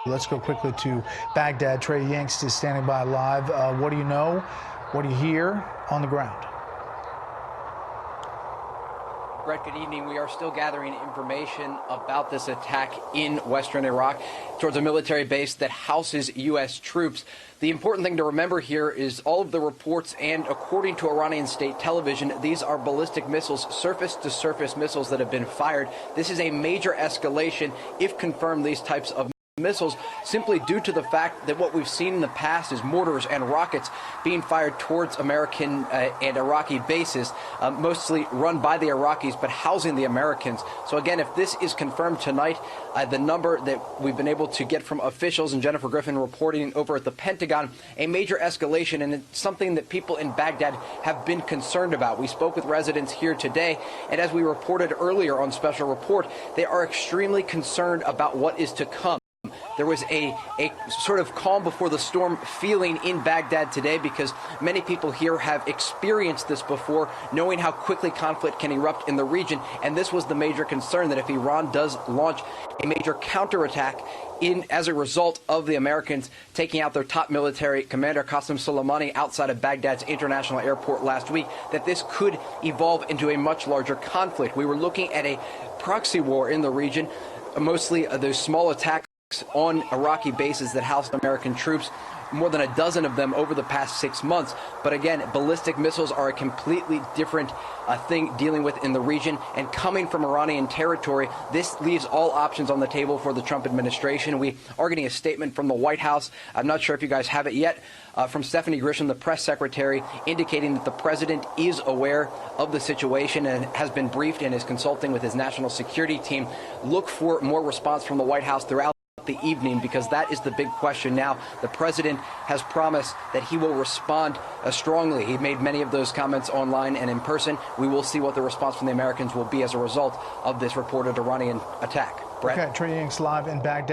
Let's go quickly to Baghdad. Trey Yanks is standing by live. What do you know? What do you hear on the ground? Brett, good evening. We are still gathering information about this attack in western Iraq towards a military base that houses U.S. troops. The important thing to remember here is all of the reports, and according to Iranian state television, these are ballistic missiles, surface-to-surface missiles that have been fired. This is a major escalation, if confirmed, these types of missiles, simply due to the fact that what we've seen in the past is mortars and rockets being fired towards American and Iraqi bases, mostly run by the Iraqis, but housing the Americans. So again, if this is confirmed tonight, the number that we've been able to get from officials, and Jennifer Griffin reporting over at the Pentagon, a major escalation, and it's something that people in Baghdad have been concerned about. We spoke with residents here today, and as we reported earlier on Special Report, they are extremely concerned about what is to come. There was a sort of calm before the storm feeling in Baghdad today, because many people here have experienced this before, knowing how quickly conflict can erupt in the region. And this was the major concern, that if Iran does launch a major counterattack as a result of the Americans taking out their top military commander, Qasem Soleimani, outside of Baghdad's international airport last week, that this could evolve into a much larger conflict. We were looking at a proxy war in the region, mostly those small attacks on Iraqi bases that housed American troops, more than a dozen of them over the past 6 months. But again, ballistic missiles are a completely different thing dealing with in the region, and coming from Iranian territory, this leaves all options on the table for the Trump administration. We are getting a statement from the White House. I'm not sure if you guys have it yet, from Stephanie Grisham, the press secretary, indicating that the president is aware of the situation and has been briefed and is consulting with his national security team. Look for more response from the White House throughout the evening, because that is the big question now. The president has promised that he will respond strongly. He made many of those comments online and in person. We will see what the response from the Americans will be as a result of this reported Iranian attack. Brett? Okay, Trey Yanks live in Baghdad.